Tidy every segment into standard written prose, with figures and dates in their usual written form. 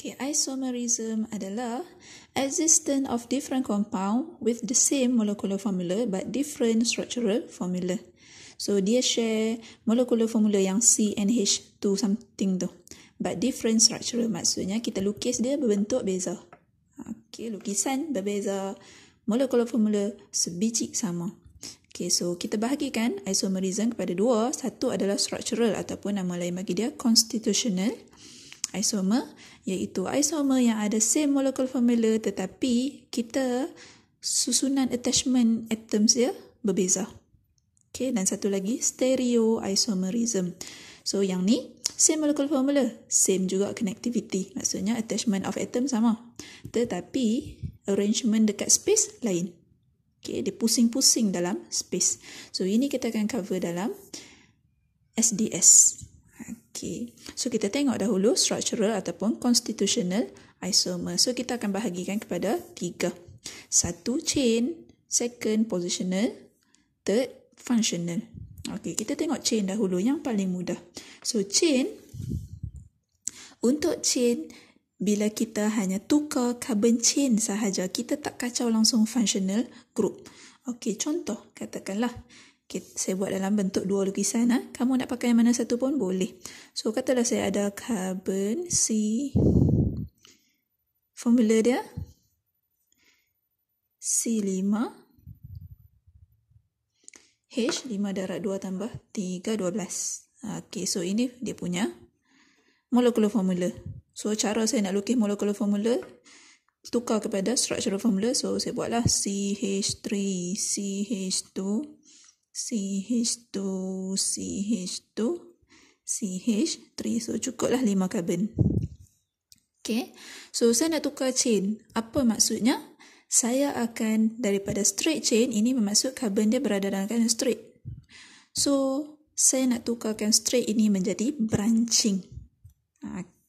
Okay, isomerism adalah existence of different compound with the same molecular formula but different structural formula. So dia share molecular formula yang CNH2 something tu, but different structural. Maksudnya kita lukis dia berbentuk beza. Okay, lukisan berbeza, molecular formula sebiji sama. Okay, so kita bahagikan isomerism kepada dua. Satu adalah structural ataupun nama lain bagi dia constitutional isomer, iaitu isomer yang ada same molecular formula tetapi kita susunan attachment atoms dia berbeza. Okay, dan satu lagi stereoisomerism. So yang ni same molecular formula, same juga connectivity, maksudnya attachment of atom sama tetapi arrangement dekat space lain. Okay, dia pusing-pusing dalam space. So ini kita akan cover dalam SDS. Okay, so kita tengok dahulu structural ataupun constitutional isomer. So kita akan bahagikan kepada 3. Satu chain, second positional, third functional. Okay, kita tengok chain dahulu yang paling mudah. So chain, untuk chain bila kita hanya tukar carbon chain sahaja, kita tak kacau langsung functional group. Okay, contoh katakanlah saya buat dalam bentuk dua lukisan. Kamu nak pakai mana satu pun boleh. So katalah saya ada carbon C, formula dia C5 H 5 darab 2 tambah 3 12. Okay, so ini dia punya molecular formula. So cara saya nak lukis molecular formula tukar kepada structural formula. So saya buatlah CH3 CH2 CH2 CH2 CH3. So cukuplah 5 carbon. Okay, so saya nak tukar chain. Apa maksudnya? Saya akan daripada straight chain, ini bermaksud carbon dia berada dalam keadaan straight. So saya nak tukarkan straight ini menjadi branching.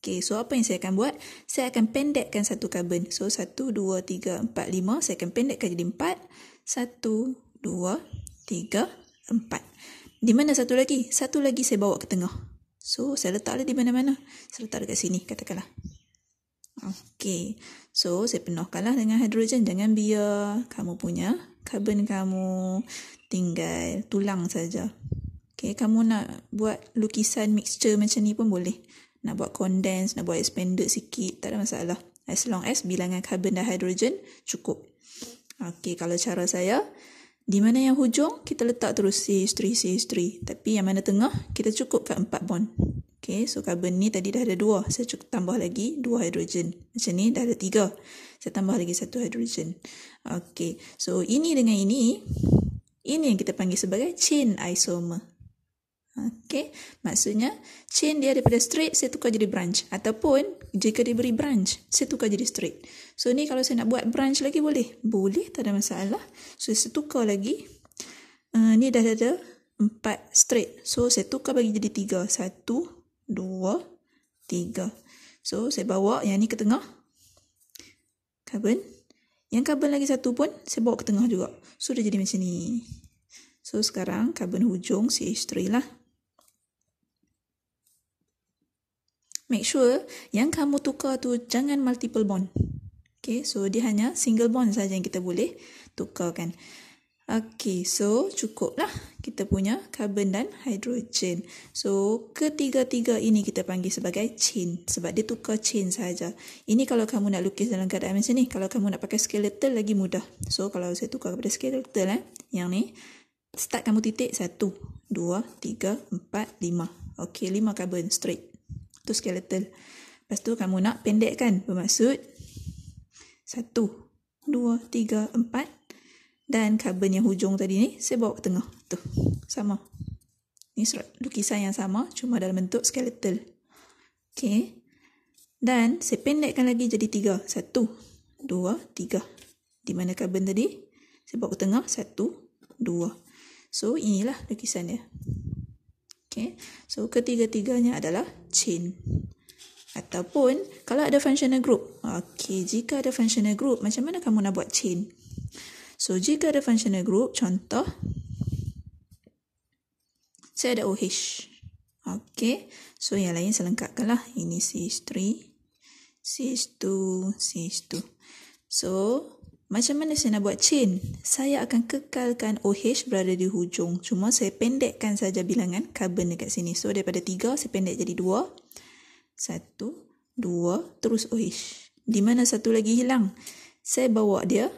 Okay, so apa yang saya akan buat? Saya akan pendekkan satu carbon. So 1, 2, 3, 4, 5. Saya akan pendekkan jadi 4. 1, 2, 3, 4. Di mana satu lagi? Satu lagi saya bawa ke tengah. So saya letaklah di mana-mana. Saya letak dekat sini katakanlah. Okay, so saya penuhkanlah dengan hidrogen. Jangan biar kamu punya carbon kamu tinggal tulang saja. Okay, kamu nak buat lukisan mixture macam ni pun boleh. Nak buat condense, nak buat expanded sikit, tak ada masalah. As long as bilangan carbon dan hidrogen cukup. Okay, kalau cara saya, di mana yang hujung, kita letak terus CH3, CH3. Tapi yang mana tengah, kita cukupkan 4 bond. Okay, so carbon ni tadi dah ada 2. Saya cukup tambah lagi 2 hidrogen. Macam ni dah ada 3. Saya tambah lagi 1 hidrogen. Okay, so ini dengan ini yang kita panggil sebagai chain isomer. Okay, maksudnya chain dia daripada straight, saya tukar jadi branch. Ataupun jika diberi branch, saya tukar jadi straight. So ni kalau saya nak buat branch lagi boleh? Boleh, tak ada masalah. So saya tukar lagi. Ni dah ada 4 straight. So saya tukar bagi jadi 3. 1, 2, 3. So saya bawa yang ni ke tengah. Carbon. Yang carbon lagi satu pun saya bawa ke tengah juga. So dah jadi macam ni. So sekarang carbon hujung CH3 lah. Make sure yang kamu tukar tu jangan multiple bond. Okay, so dia hanya single bond saja yang kita boleh tukarkan. Okay, so cukuplah kita punya carbon dan hidrogen. So ketiga-tiga ini kita panggil sebagai chain sebab dia tukar chain saja. Ini kalau kamu nak lukis dalam keadaan macam ni. Kalau kamu nak pakai skeletal lagi mudah. So kalau saya tukar kepada skeletal yang ni, start kamu titik 1, 2, 3, 4, 5. Okay, 5 carbon straight. Itu skeletal. Lepas tu kamu nak pendekkan. Bermaksud 1, 2, 3, 4. Dan carbon yang hujung tadi ni, saya bawa ke tengah. Tu, sama. Ni lukisan yang sama, cuma dalam bentuk skeletal. Okay. Dan saya pendekkan lagi jadi 3. 1, 2, 3. Di mana carbon tadi? Saya bawa ke tengah. 1, 2. So, inilah lukisan dia. Okay. So, ketiga-tiganya adalah chain. Ataupun, kalau ada functional group. Okay, jika ada functional group, macam mana kamu nak buat chain? So, jika ada functional group, contoh, saya ada OH. Okay, so yang lain saya lengkapkanlah. Ini CH3, CH2, CH2. So, macam mana saya nak buat chain? Saya akan kekalkan OH berada di hujung. Cuma saya pendekkan saja bilangan karbon dekat sini. So, daripada 3, saya pendek jadi 2. 1, 2, terus OH. Di mana satu lagi hilang? Saya bawa dia.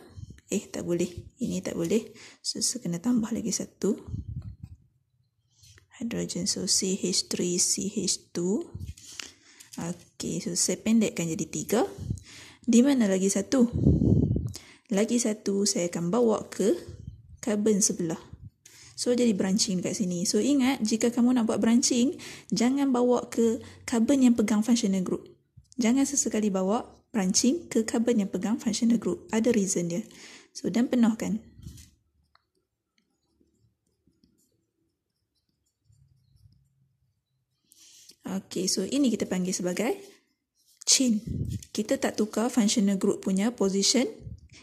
Tak boleh. Ini tak boleh. So, saya kena tambah lagi satu. Hydrogen. So, CH3, CH2. Okey, so saya pendekkan jadi 3. Di mana lagi satu? Lagi satu saya akan bawa ke karbon sebelah. So, jadi branching kat sini. So, ingat, jika kamu nak buat branching, jangan bawa ke karbon yang pegang functional group. Jangan sesekali bawa branching ke karbon yang pegang functional group. Ada reason dia. So, dan penuhkan. Okey, so ini kita panggil sebagai chain. Kita tak tukar functional group punya position.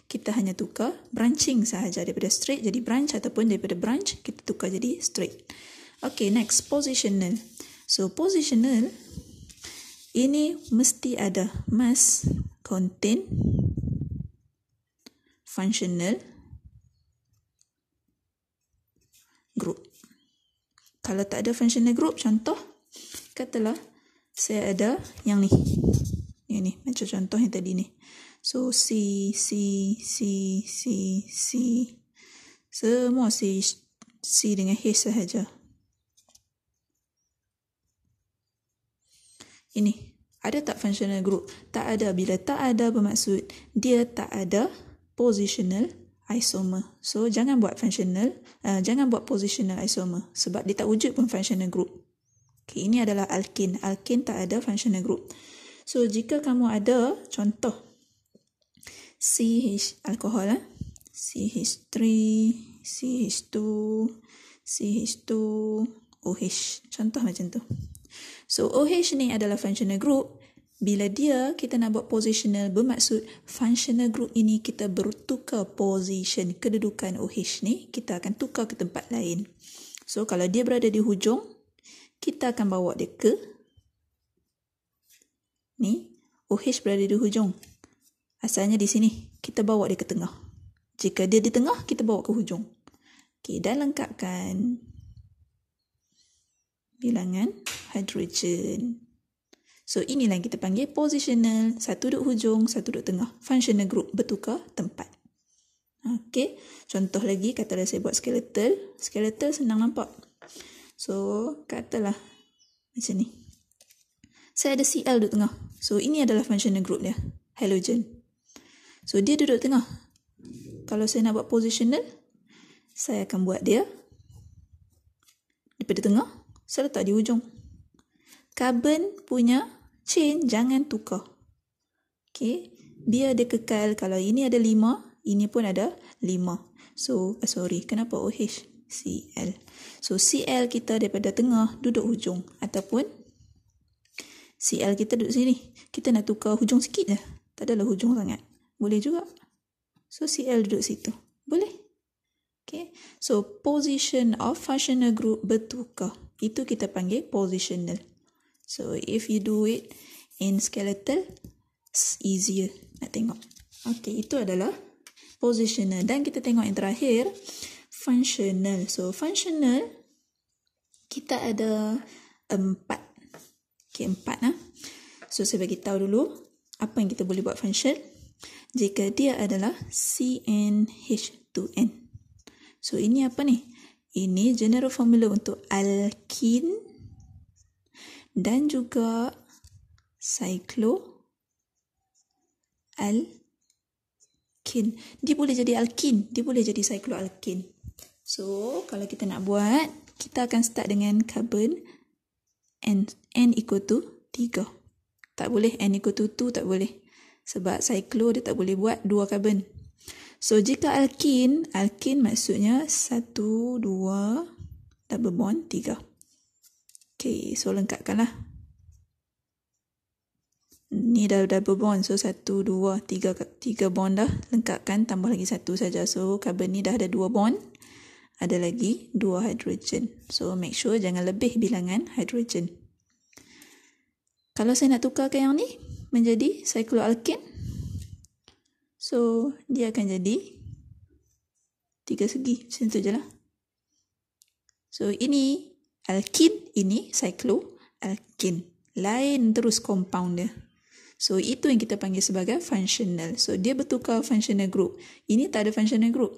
Kita hanya tukar branching sahaja. Daripada straight jadi branch ataupun daripada branch kita tukar jadi straight. Okey, next, positional. So, positional ini mesti ada. Must contain functional group. Kalau tak ada functional group, contoh, katalah saya ada yang ni. Yang ni, macam contoh yang tadi ni. So, C. Semua C dengan H sahaja. Ini, ada tak functional group? Tak ada. Bila tak ada bermaksud dia tak ada positional isomer. So, jangan buat positional isomer sebab dia tak wujud pun functional group. Okay, ini adalah alkene. Alkene tak ada functional group. So, jika kamu ada contoh CH alkohol, CH3, CH2, CH2, OH. Contoh macam tu. So, OH ni adalah functional group. Bila dia kita nak buat positional, bermaksud functional group ini kita bertukar position, kedudukan OH ni kita akan tukar ke tempat lain. So, kalau dia berada di hujung, kita akan bawa dia ke ni. OH berada di hujung. Asalnya di sini, kita bawa dia ke tengah. Jika dia di tengah, kita bawa ke hujung. Okey, dan lengkapkan bilangan hidrogen. So, inilah yang kita panggil positional. Satu duduk hujung, satu duduk tengah. Functional group bertukar tempat. Okey, contoh lagi, katalah saya buat skeletal. Skeletal senang nampak. So, katalah macam ni. Saya ada Cl duduk tengah. So, ini adalah functional group dia. Halogen. So, dia duduk tengah. Kalau saya nak buat positional, saya akan buat dia daripada tengah, saya letak di hujung. Karbon punya chain jangan tukar. Okay. Biar dia kekal. Kalau ini ada 5, ini pun ada 5. So, kenapa OH? Cl. So, Cl kita daripada tengah duduk hujung. Ataupun Cl kita duduk sini. Kita nak tukar hujung sikit je. Tak adalah hujung sangat. Boleh juga. So, Cl duduk situ. Boleh. Okay. So, position of functional group bertukar. Itu kita panggil positional. So, if you do it in skeletal, it's easier nak tengok. Okay, itu adalah positional. Dan kita tengok yang terakhir, functional. So, functional, kita ada 4. Okay, 4. So, saya bagi tahu dulu apa yang kita boleh buat function. Jika dia adalah CnH2n. So, ini apa ni? Ini general formula untuk alkene dan juga cycloalkene. Dia boleh jadi alkene, dia boleh jadi cycloalkene. So, kalau kita nak buat, kita akan start dengan carbon n equal to 3. Tak boleh n equal to 2, tak boleh. Sebab cyclo dia tak boleh buat 2 carbon. So, jika alkene maksudnya 1, 2, double bond, 3. Okay, so lengkapkanlah. Ni dah double bond. So, 1, 2, 3 bond dah. Lengkapkan, tambah lagi 1 saja. So, carbon ni dah ada 2 bond. Ada lagi 2 hydrogen. So, make sure jangan lebih bilangan hydrogen. Kalau saya nak tukar ke yang ni, menjadi cycloalkane. So, dia akan jadi 3 segi. Macam tu je lah. So, ini alkene, ini cycloalkane. Lain terus compound dia. So, itu yang kita panggil sebagai functional. So, dia bertukar functional group. Ini tak ada functional group.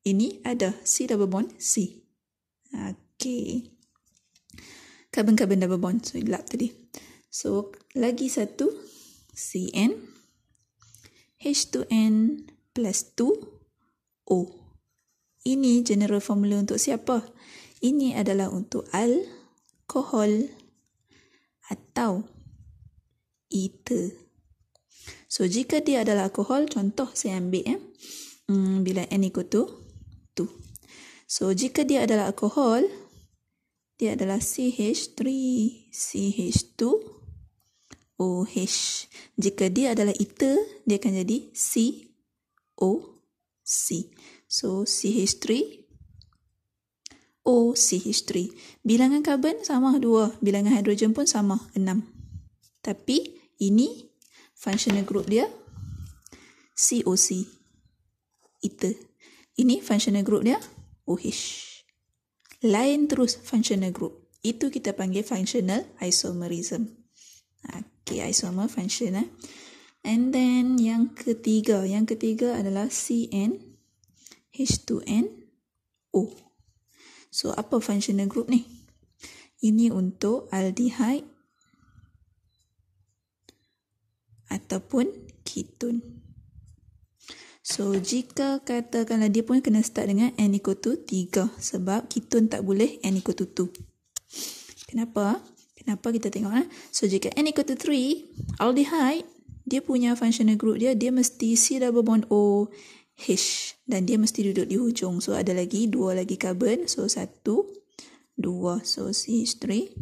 Ini ada C double bond C. Okay. Karbon-karbon double bond. So, gelap tadi. So, lagi satu CN H2N plus 2O. Ini general formula untuk siapa? Ini adalah untuk alkohol atau ether. So, jika dia adalah alkohol, contoh saya ambil bila N equal to 2. So, jika dia adalah alkohol, dia adalah CH3, CH2, OH. Jika dia adalah ether, dia akan jadi COC. So, CH3, OCH3. Bilangan karbon sama 2. Bilangan hidrogen pun sama 6. Tapi, ini functional group dia COC. Ether. Ini functional group dia OH. Lain terus functional group. Itu kita panggil functional isomerism. Okay, isomer function. And then yang ketiga adalah CN H2N O. So, apa functional group ni? Ini untuk aldehyde ataupun ketone. So, jika katakanlah dia pun kena start dengan N equal to 3 sebab ketone tak boleh N equal to 2. Kenapa kita tengok? So, jika N equal to 3, aldehyde, dia punya functional group dia mesti C double bond O H dan dia mesti duduk di hujung. So, ada lagi 2 lagi karbon. So, 1, 2. So, CH3,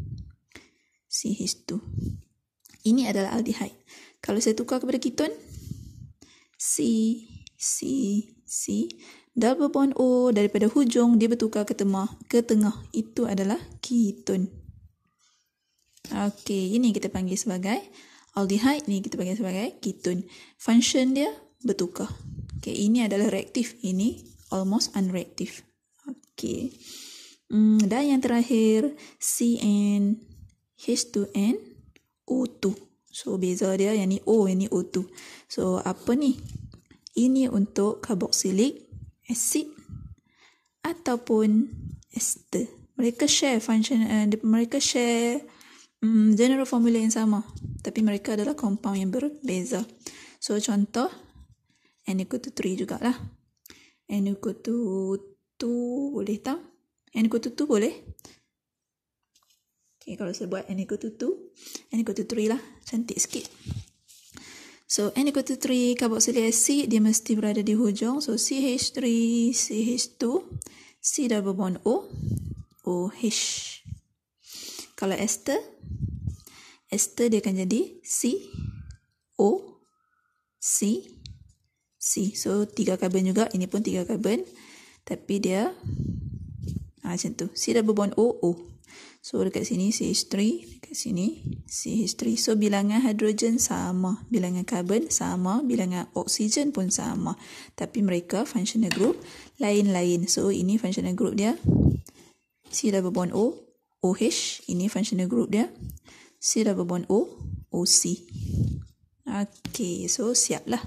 CH2. Ini adalah aldehyde. Kalau saya tukar kepada ketone, C, double bond O daripada hujung dia bertukar ke tengah. Itu adalah ketone. Okey, ini kita panggil sebagai aldehyde, ni kita panggil sebagai ketone. Function dia bertukar. Okey, ini adalah reaktif, ini almost unreactive. Okey. Dan yang terakhir CN H2N O2. So, beza dia yang ni O, yang ni O2. So, apa ni? Ini untuk carboxylic acid ataupun ester. Mereka share function, mereka share general formula yang sama, tapi mereka adalah compound yang berbeza. So, contoh N equal to 3 jugalah. N equal to 2 boleh tak? N equal to 2 boleh? Okay, kalau saya buat N equal to 2, N equal to 3 lah, cantik sikit. So, N equal to 3 carboxylic acid, dia mesti berada di hujung. So, CH3, CH2, C double bond O, OH. Kalau ester dia akan jadi C, O, C, C. So, 3 karbon juga. Ini pun 3 karbon. Tapi dia macam tu. C double bond O, O. So, dekat sini CH3, dekat sini CH3. So, bilangan hidrogen sama. Bilangan karbon sama. Bilangan oksigen pun sama. Tapi mereka functional group lain-lain. So, ini functional group dia C double bond O, OH. Ini functional group dia C double bond O, OC. Okay, so siap lah.